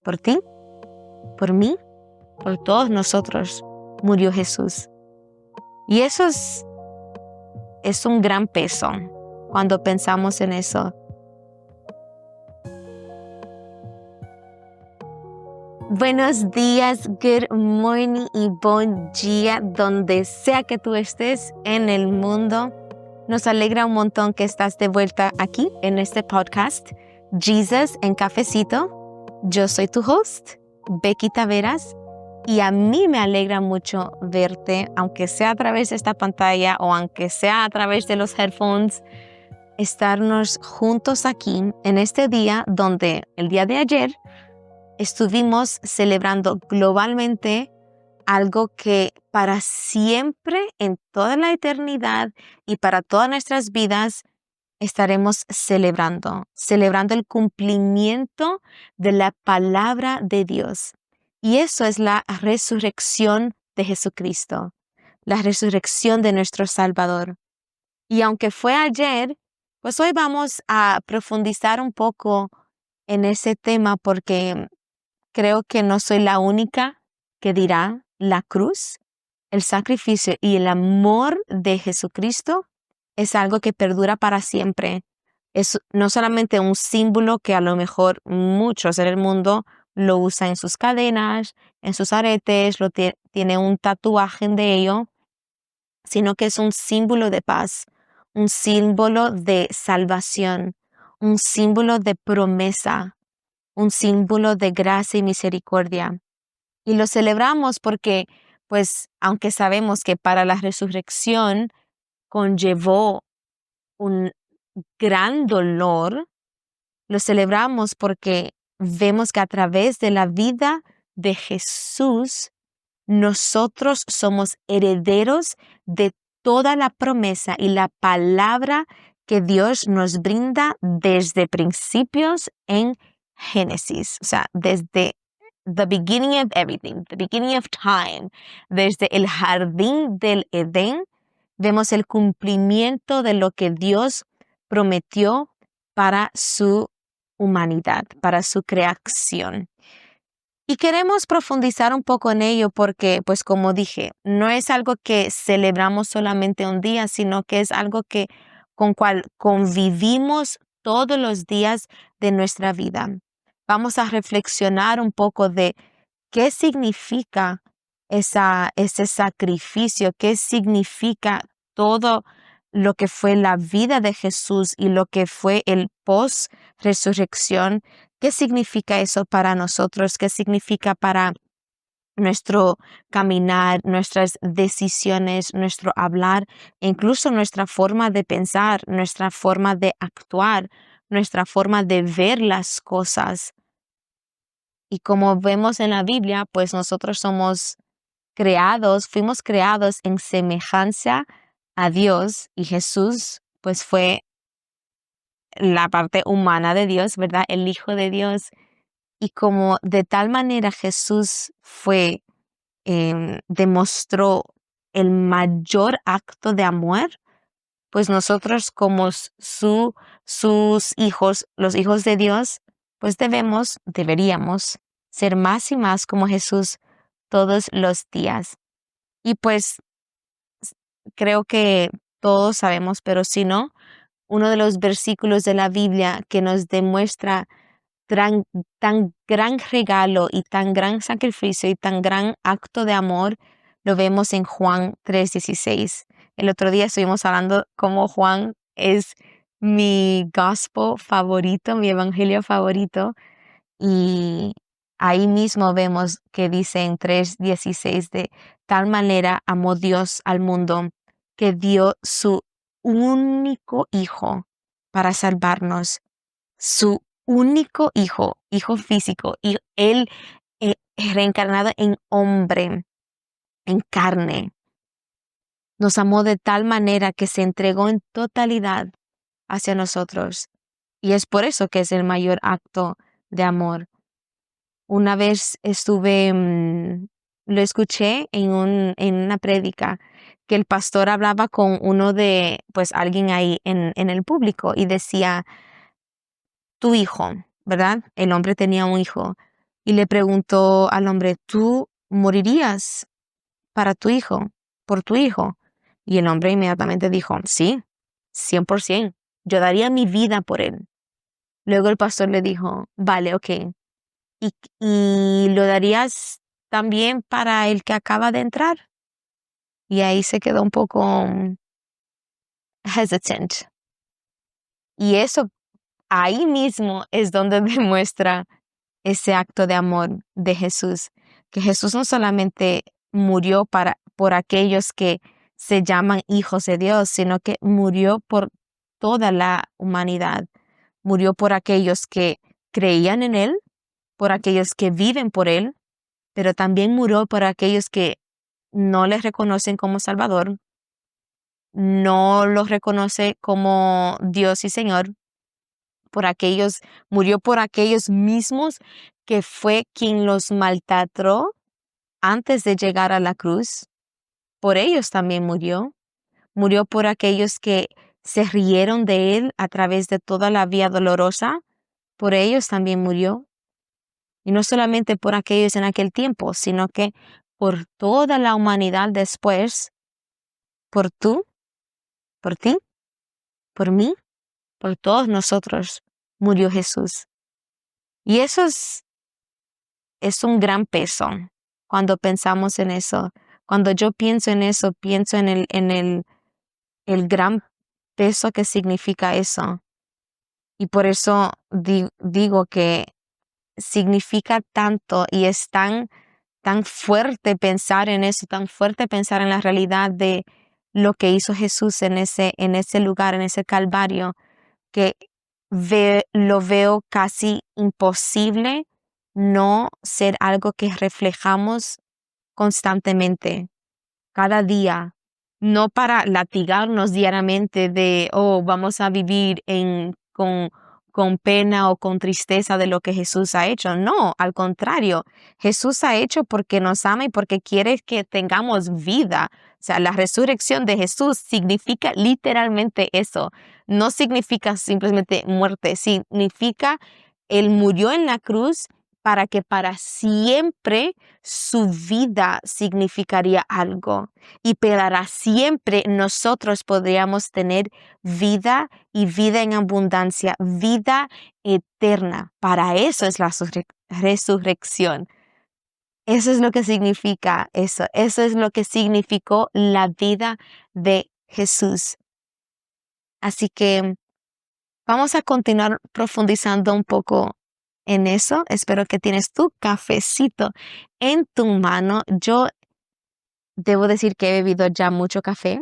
Por ti, por mí, por todos nosotros murió Jesús. Y eso es un gran peso cuando pensamos en eso. Buenos días, good morning y buen día, donde sea que tú estés en el mundo. Nos alegra un montón que estás de vuelta aquí en este podcast, Jesus en Cafecito. Yo soy tu host, Becky Taveras, y a mí me alegra mucho verte, aunque sea a través de esta pantalla o aunque sea a través de los headphones, estarnos juntos aquí en este día donde el día de ayer estuvimos celebrando globalmente algo que para siempre, en toda la eternidad y para todas nuestras vidas, estaremos celebrando el cumplimiento de la palabra de Dios. Y eso es la resurrección de Jesucristo, la resurrección de nuestro Salvador. Y aunque fue ayer, pues hoy vamos a profundizar un poco en ese tema porque creo que no soy la única que dirá la cruz, el sacrificio y el amor de Jesucristo es algo que perdura para siempre. Es no solamente un símbolo que a lo mejor muchos en el mundo lo usan en sus cadenas, en sus aretes, tiene un tatuaje de ello, sino que es un símbolo de paz, un símbolo de salvación, un símbolo de promesa, un símbolo de gracia y misericordia. Y lo celebramos porque, pues, aunque sabemos que para la resurrección conllevó un gran dolor, lo celebramos porque vemos que a través de la vida de Jesús, nosotros somos herederos de toda la promesa y la palabra que Dios nos brinda desde principios en Génesis, o sea, desde the beginning of everything, the beginning of time, desde el jardín del Edén, vemos el cumplimiento de lo que Dios prometió para su humanidad, para su creación. Y queremos profundizar un poco en ello porque, pues como dije, no es algo que celebramos solamente un día, sino que es algo con cual convivimos todos los días de nuestra vida. Vamos a reflexionar un poco de qué significa ese sacrificio, qué significa todo lo que fue la vida de Jesús y lo que fue el post-resurrección. ¿Qué significa eso para nosotros? ¿Qué significa para nuestro caminar, nuestras decisiones, nuestro hablar, e incluso nuestra forma de pensar, nuestra forma de actuar, nuestra forma de ver las cosas? Y como vemos en la Biblia, pues nosotros fuimos creados en semejanza a Dios, y Jesús pues fue la parte humana de Dios, ¿verdad? El Hijo de Dios. Y como de tal manera Jesús demostró el mayor acto de amor, pues nosotros como sus hijos, los hijos de Dios, pues deberíamos ser más y más como Jesús todos los días. Y pues creo que todos sabemos, pero si no, uno de los versículos de la Biblia que nos demuestra tan gran regalo y tan gran sacrificio y tan gran acto de amor, lo vemos en Juan 3:16. El otro día estuvimos hablando cómo Juan es mi gospel favorito, mi evangelio favorito, y ahí mismo vemos que dice en 3:16, de tal manera amó Dios al mundo que dio su único hijo para salvarnos, su único hijo físico, y él reencarnado en hombre, en carne. Nos amó de tal manera que se entregó en totalidad hacia nosotros. Y es por eso que es el mayor acto de amor. Una vez lo escuché en una prédica, que el pastor hablaba con alguien ahí en el público, y decía, tu hijo, ¿verdad? El hombre tenía un hijo, y le preguntó al hombre, ¿tú morirías para tu hijo, por tu hijo? Y el hombre inmediatamente dijo, sí, 100%, yo daría mi vida por él. Luego el pastor le dijo, vale, ok, ¿y lo darías también para el que acaba de entrar? Y ahí se quedó un poco hesitant. Y eso ahí mismo es donde demuestra ese acto de amor de Jesús, que Jesús no solamente murió por aquellos que se llaman hijos de Dios, sino que murió por toda la humanidad. Murió por aquellos que creían en Él, por aquellos que viven por Él, pero también murió por aquellos que no les reconocen como Salvador, no los reconoce como Dios y Señor, murió por aquellos mismos que fue quien los maltrató antes de llegar a la cruz. Por ellos también murió. Murió por aquellos que se rieron de él a través de toda la vía dolorosa. Por ellos también murió. Y no solamente por aquellos en aquel tiempo, sino que por toda la humanidad después, por por ti, por mí, por todos nosotros, murió Jesús. Y eso es un gran peso cuando pensamos en eso. Cuando yo pienso en eso, pienso en el gran peso que significa eso. Y por eso digo que significa tanto y es tan fuerte pensar en eso, tan fuerte pensar en la realidad de lo que hizo Jesús en ese lugar, en ese Calvario, que lo veo casi imposible no ser algo que reflejamos constantemente, cada día, no para latigarnos diariamente de, oh, vamos a vivir con pena o con tristeza de lo que Jesús ha hecho. No, al contrario, Jesús ha hecho porque nos ama y porque quiere que tengamos vida. O sea, la resurrección de Jesús significa literalmente eso. No significa simplemente muerte, significa Él murió en la cruz para que para siempre su vida significaría algo y para siempre nosotros podríamos tener vida y vida en abundancia, vida eterna. Para eso es la resurrección. Eso es lo que significa eso. Eso es lo que significó la vida de Jesús. Así que vamos a continuar profundizando un poco en eso. Espero que tienes tu cafecito en tu mano. Yo debo decir que he bebido ya mucho café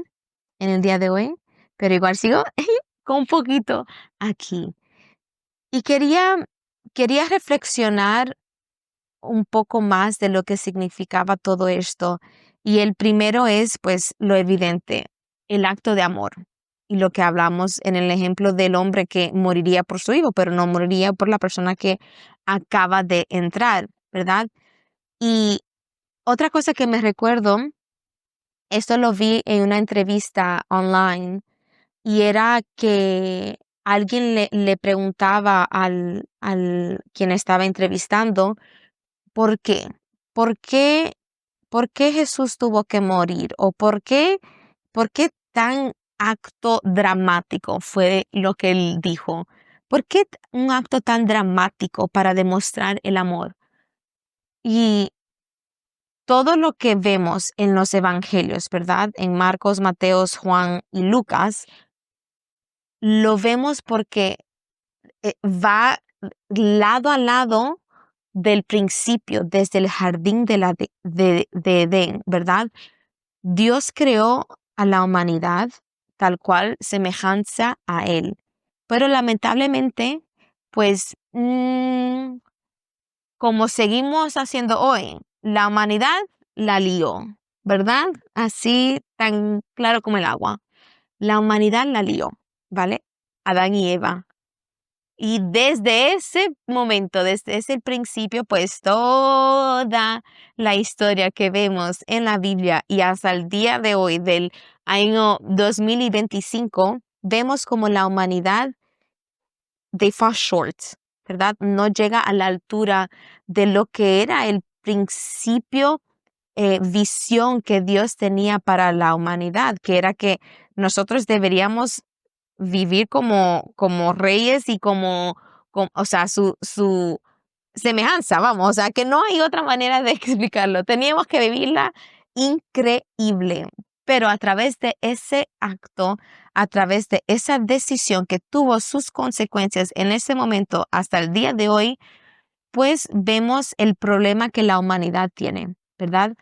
en el día de hoy, pero igual sigo con un poquito aquí. Y quería reflexionar un poco más de lo que significaba todo esto. Y el primero es, pues, lo evidente, el acto de amor. Y lo que hablamos en el ejemplo del hombre que moriría por su hijo, pero no moriría por la persona que acaba de entrar, ¿verdad? Y otra cosa que me recuerdo, esto lo vi en una entrevista online, y era que alguien le preguntaba al quien estaba entrevistando, ¿por qué? ¿Por qué, por qué Jesús tuvo que morir? ¿O por qué tan acto dramático fue lo que él dijo? ¿Por qué un acto tan dramático para demostrar el amor? Y todo lo que vemos en los evangelios, ¿verdad? En Marcos, Mateos, Juan y Lucas, lo vemos porque va lado a lado del principio, desde el jardín de Edén, ¿verdad? Dios creó a la humanidad tal cual, semejanza a Él. Pero lamentablemente, pues, como seguimos haciendo hoy, la humanidad la lió, ¿verdad? Así tan claro como el agua. La humanidad la lió, ¿vale? Adán y Eva. Y desde ese momento, desde ese principio, pues toda la historia que vemos en la Biblia y hasta el día de hoy, del año 2025, vemos como la humanidad, they fall short. ¿verdad? No llega a la altura de lo que era el principio, visión que Dios tenía para la humanidad, que era que nosotros deberíamos vivir como reyes y o sea, su semejanza, vamos, o sea, que no hay otra manera de explicarlo. Teníamos que vivirla increíble, pero a través de ese acto, a través de esa decisión que tuvo sus consecuencias en ese momento hasta el día de hoy, pues vemos el problema que la humanidad tiene, ¿verdad?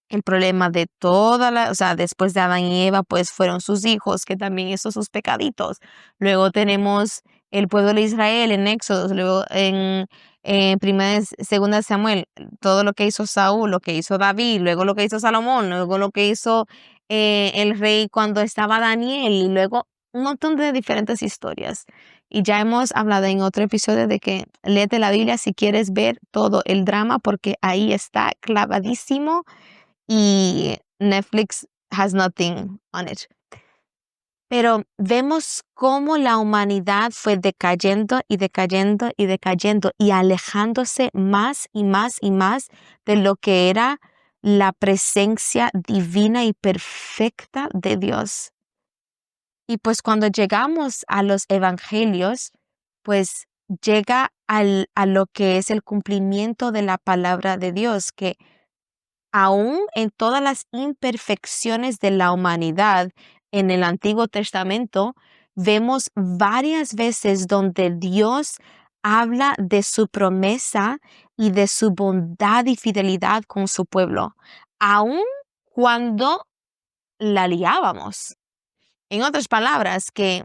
El problema de o sea, después de Adán y Eva, pues fueron sus hijos, que también hizo sus pecaditos. Luego tenemos el pueblo de Israel en Éxodo, luego en segunda Samuel, todo lo que hizo Saúl, lo que hizo David, luego lo que hizo Salomón, luego lo que hizo el rey cuando estaba Daniel, y luego un montón de diferentes historias. Y ya hemos hablado en otro episodio de que léete la Biblia si quieres ver todo el drama, porque ahí está clavadísimo y Netflix has nothing on it. Pero vemos cómo la humanidad fue decayendo y decayendo y decayendo y alejándose más y más y más de lo que era la presencia divina y perfecta de Dios. Y pues cuando llegamos a los evangelios, pues llega a lo que es el cumplimiento de la palabra de Dios, que aún en todas las imperfecciones de la humanidad en el Antiguo Testamento, vemos varias veces donde Dios habla de su promesa y de su bondad y fidelidad con su pueblo, aun cuando la liábamos. En otras palabras, que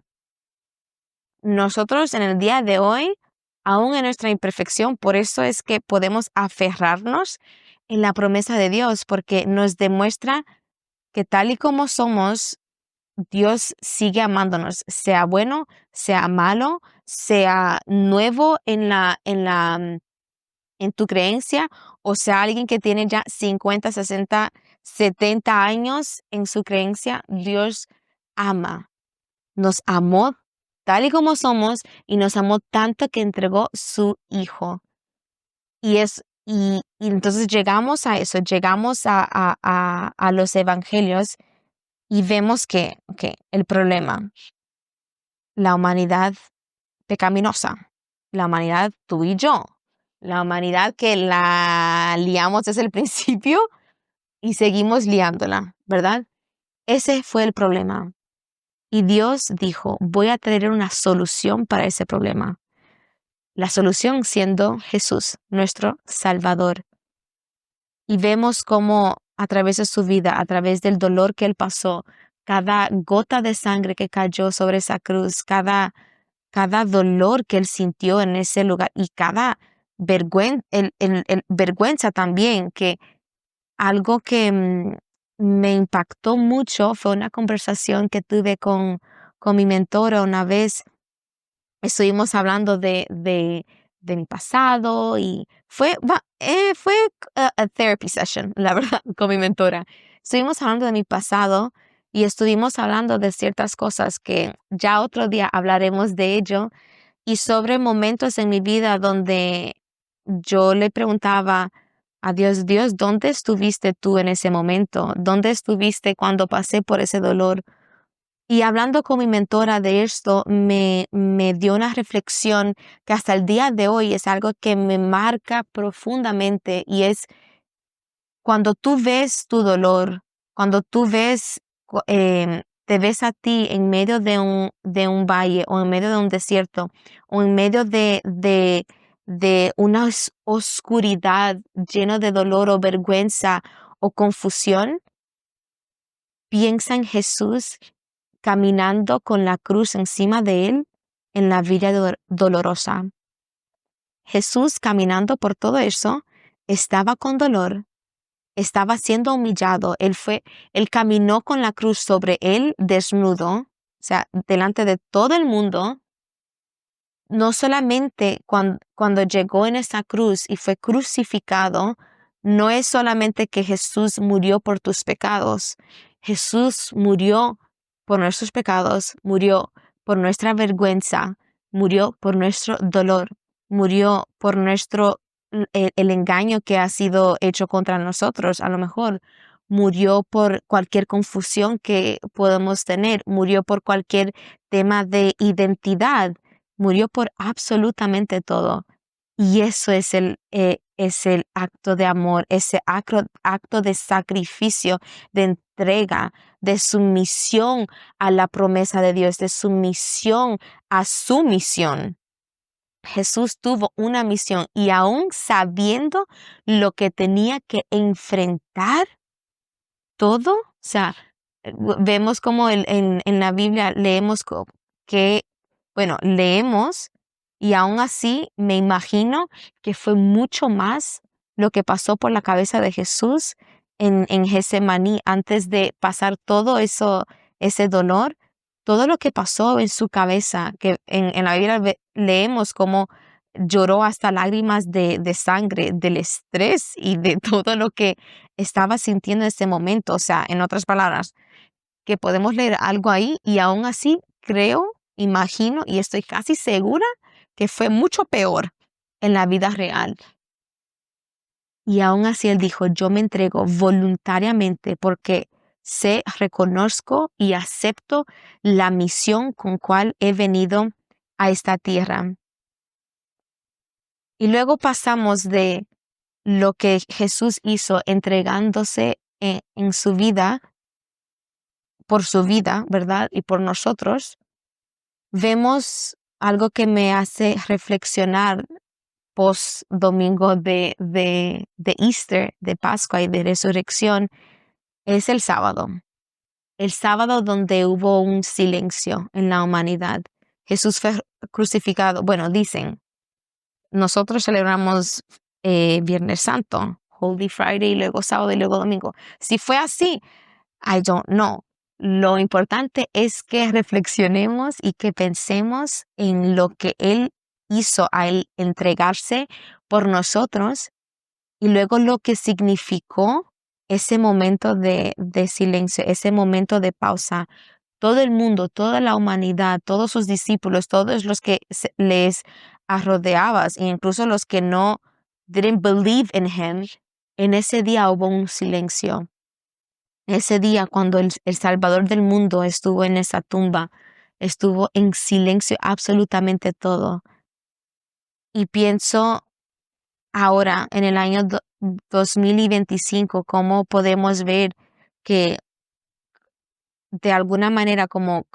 nosotros en el día de hoy, aún en nuestra imperfección, por eso es que podemos aferrarnos en la promesa de Dios, porque nos demuestra que tal y como somos, Dios sigue amándonos, sea bueno, sea malo, sea nuevo en tu creencia, o sea alguien que tiene ya 50, 60, 70 años en su creencia. Dios ama, nos amó tal y como somos y nos amó tanto que entregó su hijo. Y entonces llegamos a eso, llegamos a los evangelios y vemos que el problema, la humanidad pecaminosa, la humanidad tú y yo, la humanidad que la liamos desde el principio y seguimos liándola, ¿verdad? Ese fue el problema. Y Dios dijo, voy a traer una solución para ese problema. La solución siendo Jesús, nuestro Salvador. Y vemos cómo a través de su vida, a través del dolor que él pasó, cada gota de sangre que cayó sobre esa cruz, cada dolor que él sintió en ese lugar y cada vergüenza también, que algo que me impactó mucho fue una conversación que tuve con mi mentora una vez. Estuvimos hablando de mi pasado y fue a therapy session, la verdad, con mi mentora. Estuvimos hablando de mi pasado y estuvimos hablando de ciertas cosas que ya otro día hablaremos de ello, y sobre momentos en mi vida donde yo le preguntaba a Dios, Dios, ¿dónde estuviste tú en ese momento? ¿Dónde estuviste cuando pasé por ese dolor? Y hablando con mi mentora de esto, me dio una reflexión que hasta el día de hoy es algo que me marca profundamente, y es cuando tú ves tu dolor, cuando tú te ves a ti en medio de un valle o en medio de un desierto o en medio de una oscuridad lleno de dolor o vergüenza o confusión, piensa en Jesús caminando con la cruz encima de él en la villa dolorosa. Jesús, caminando por todo eso, estaba con dolor, estaba siendo humillado. Él caminó con la cruz sobre él desnudo, o sea, delante de todo el mundo. No solamente cuando llegó en esa cruz y fue crucificado, no es solamente que Jesús murió por tus pecados. Jesús murió por nuestros pecados, murió por nuestra vergüenza, murió por nuestro dolor, murió por el engaño que ha sido hecho contra nosotros, a lo mejor murió por cualquier confusión que podemos tener, murió por cualquier tema de identidad, murió por absolutamente todo. Y eso es el acto de amor, ese acto de sacrificio, de entrega, de sumisión a la promesa de Dios, de sumisión a su misión. Jesús tuvo una misión y aún sabiendo lo que tenía que enfrentar todo, o sea, vemos como en la Biblia leemos que, bueno, leemos y aún así me imagino que fue mucho más lo que pasó por la cabeza de Jesús en Getsemaní antes de pasar todo eso, ese dolor, todo lo que pasó en su cabeza, que en la Biblia leemos como lloró hasta lágrimas de sangre, del estrés y de todo lo que estaba sintiendo en ese momento. O sea, en otras palabras, que podemos leer algo ahí y aún así creo, imagino y estoy casi segura que fue mucho peor en la vida real. Y aún así él dijo, yo me entrego voluntariamente porque reconozco y acepto la misión con cual he venido a esta tierra. Y luego pasamos de lo que Jesús hizo entregándose en su vida, por su vida, ¿verdad? Y por nosotros, vemos algo que me hace reflexionar post domingo de Easter, de Pascua y de Resurrección, es el sábado. El sábado donde hubo un silencio en la humanidad. Jesús fue crucificado. Bueno, dicen, nosotros celebramos Viernes Santo, Holy Friday, y luego sábado y luego domingo. Si fue así, I don't know. Lo importante es que reflexionemos y que pensemos en lo que Él hizo al entregarse por nosotros y luego lo que significó ese momento de silencio, ese momento de pausa. Todo el mundo, toda la humanidad, todos sus discípulos, todos los que les rodeabas, e incluso los que no didn't believe in him, en ese día hubo un silencio. Ese día cuando el Salvador del mundo estuvo en esa tumba, estuvo en silencio absolutamente todo. Y pienso ahora, en el año 2025, cómo podemos ver que de alguna manera como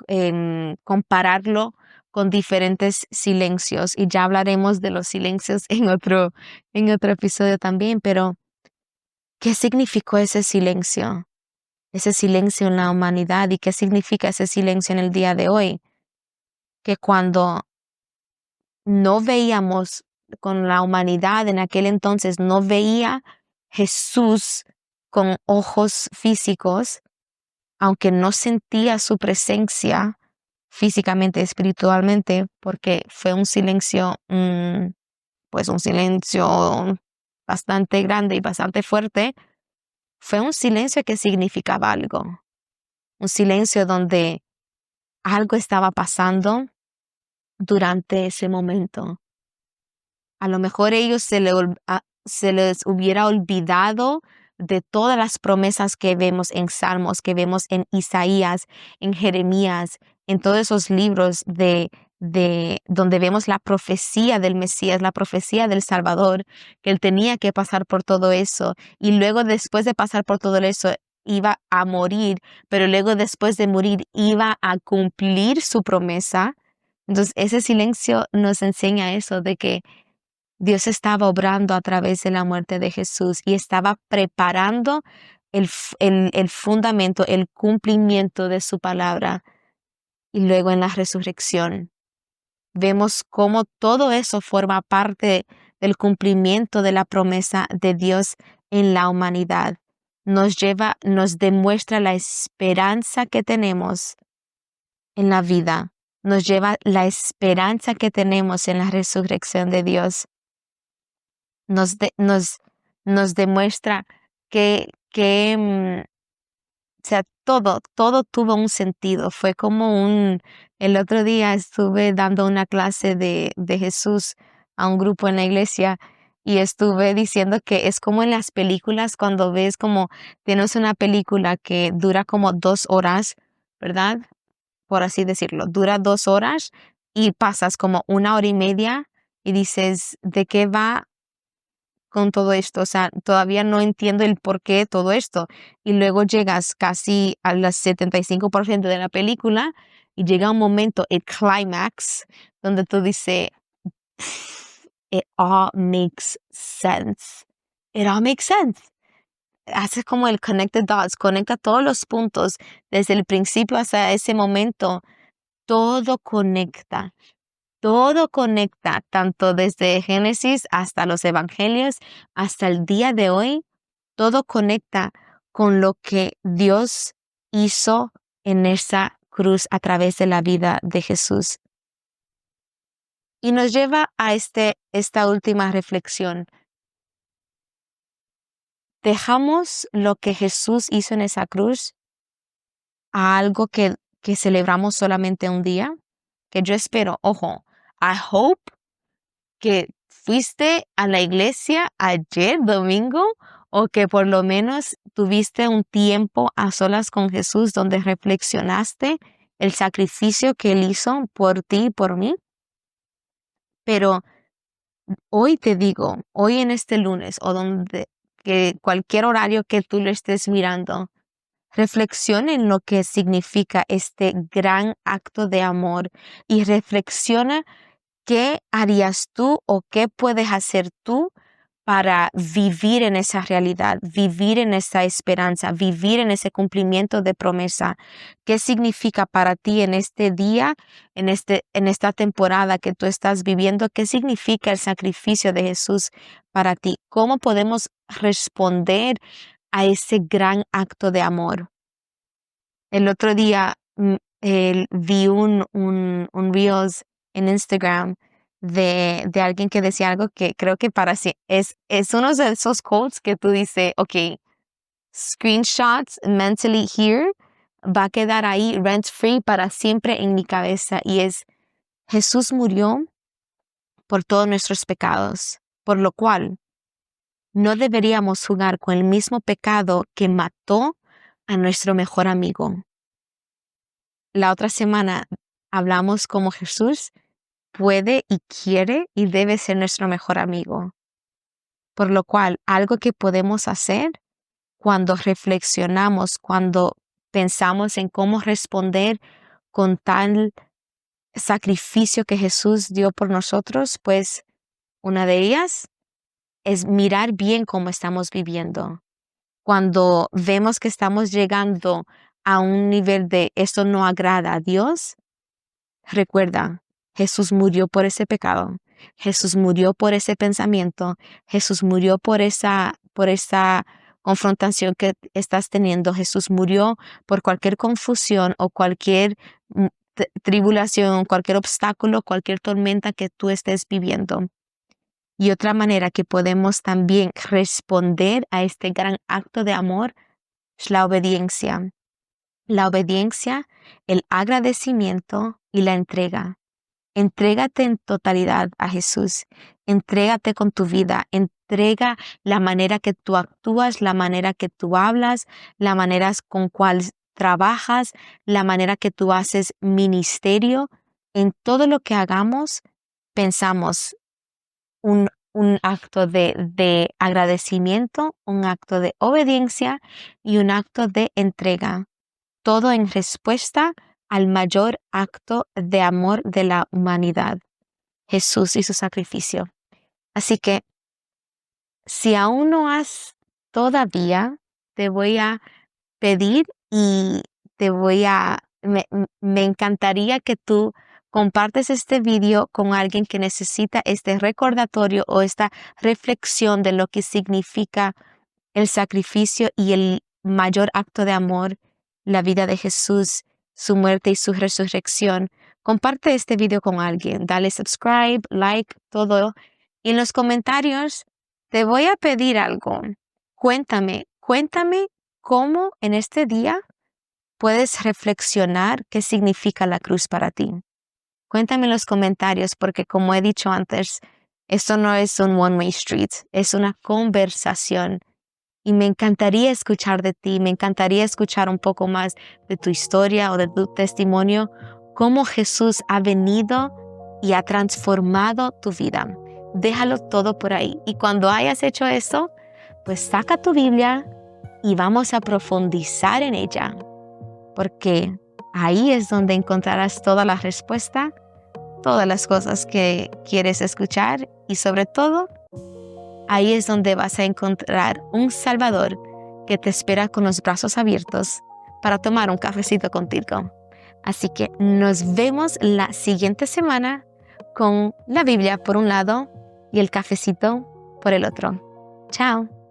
compararlo con diferentes silencios. Y ya hablaremos de los silencios en otro episodio también, pero ¿qué significó ese silencio? Ese silencio en la humanidad y qué significa ese silencio en el día de hoy, que cuando no veíamos con la humanidad en aquel entonces, no veía Jesús con ojos físicos, aunque no sentía su presencia físicamente, espiritualmente, porque fue un silencio, pues un silencio bastante grande y bastante fuerte, fue un silencio que significaba algo. Un silencio donde algo estaba pasando durante ese momento. A lo mejor ellos se les hubiera olvidado de todas las promesas que vemos en Salmos, que vemos en Isaías, en Jeremías, en todos esos libros de donde vemos la profecía del Mesías, la profecía del Salvador, que él tenía que pasar por todo eso y luego después de pasar por todo eso iba a morir, pero luego después de morir iba a cumplir su promesa. Entonces ese silencio nos enseña eso, de que Dios estaba obrando a través de la muerte de Jesús y estaba preparando el fundamento, el cumplimiento de su palabra. Y luego en la resurrección vemos cómo todo eso forma parte del cumplimiento de la promesa de Dios en la humanidad. Nos demuestra la esperanza que tenemos en la vida. Nos lleva la esperanza que tenemos en la resurrección de Dios. Nos demuestra que sea, todo tuvo un sentido. Fue como el otro día estuve dando una clase de Jesús a un grupo en la iglesia y estuve diciendo que es como en las películas cuando ves como tienes una película que dura como 2 horas, ¿verdad? Por así decirlo, dura 2 horas y pasas como 1 hora y media y dices, ¿de qué va con todo esto? O sea, todavía no entiendo el por qué todo esto. Y luego llegas casi a las 75% de la película y llega un momento, el climax, donde tú dices, it all makes sense. It all makes sense. Haces como el connected dots, conecta todos los puntos desde el principio hasta ese momento. Todo conecta. Todo conecta, tanto desde Génesis hasta los evangelios, hasta el día de hoy, todo conecta con lo que Dios hizo en esa cruz a través de la vida de Jesús. Y nos lleva a esta última reflexión. ¿Dejamos lo que Jesús hizo en esa cruz a algo que celebramos solamente un día? Que yo espero, ojo, I hope que fuiste a la iglesia ayer domingo o que por lo menos tuviste un tiempo a solas con Jesús donde reflexionaste el sacrificio que Él hizo por ti y por mí. Pero hoy te digo, hoy en este lunes o donde que cualquier horario que tú lo estés mirando, reflexiona en lo que significa este gran acto de amor y reflexiona qué harías tú o qué puedes hacer tú para vivir en esa realidad, vivir en esa esperanza, vivir en ese cumplimiento de promesa. ¿Qué significa para ti en este día, en esta temporada que tú estás viviendo? ¿Qué significa el sacrificio de Jesús para ti? ¿Cómo podemos responder a ese gran acto de amor? El otro día vi un Reels en Instagram de alguien que decía algo que creo que para sí es uno de esos quotes que tú dices, ok, screenshots mentally here, va a quedar ahí rent free para siempre en mi cabeza y es, Jesús murió por todos nuestros pecados, por lo cual no deberíamos jugar con el mismo pecado que mató a nuestro mejor amigo. La otra semana hablamos cómo Jesús puede y quiere y debe ser nuestro mejor amigo. Por lo cual, algo que podemos hacer cuando reflexionamos, cuando pensamos en cómo responder con tal sacrificio que Jesús dio por nosotros, pues una de ellas es mirar bien cómo estamos viviendo. Cuando vemos que estamos llegando a un nivel de esto no agrada a Dios, recuerda, Jesús murió por ese pecado. Jesús murió por ese pensamiento. Jesús murió por esa confrontación que estás teniendo. Jesús murió por cualquier confusión o cualquier tribulación, cualquier obstáculo, cualquier tormenta que tú estés viviendo. Y otra manera que podemos también responder a este gran acto de amor es la obediencia. La obediencia, el agradecimiento y la entrega. Entrégate en totalidad a Jesús. Entrégate con tu vida. Entrega la manera que tú actúas, la manera que tú hablas, la manera con cual trabajas, la manera que tú haces ministerio. En todo lo que hagamos, pensamos un acto de agradecimiento, un acto de obediencia y un acto de entrega. Todo en respuesta al mayor acto de amor de la humanidad, Jesús y su sacrificio. Así que, si aún no has todavía, te voy a pedir y me encantaría que tú compartes este video con alguien que necesita este recordatorio o esta reflexión de lo que significa el sacrificio y el mayor acto de amor, la vida de Jesús, su muerte y su resurrección. Comparte este video con alguien, dale subscribe, like, todo. Y en los comentarios te voy a pedir algo. Cuéntame cómo en este día puedes reflexionar qué significa la cruz para ti. Cuéntame en los comentarios porque como he dicho antes, esto no es un one-way street, es una conversación. Y me encantaría escuchar de ti, me encantaría escuchar un poco más de tu historia o de tu testimonio, cómo Jesús ha venido y ha transformado tu vida. Déjalo todo por ahí. Y cuando hayas hecho eso, pues saca tu Biblia y vamos a profundizar en ella, porque ahí es donde encontrarás toda la respuesta, todas las cosas que quieres escuchar y sobre todo, ahí es donde vas a encontrar un Salvador que te espera con los brazos abiertos para tomar un cafecito contigo. Así que nos vemos la siguiente semana con la Biblia por un lado y el cafecito por el otro. Chao.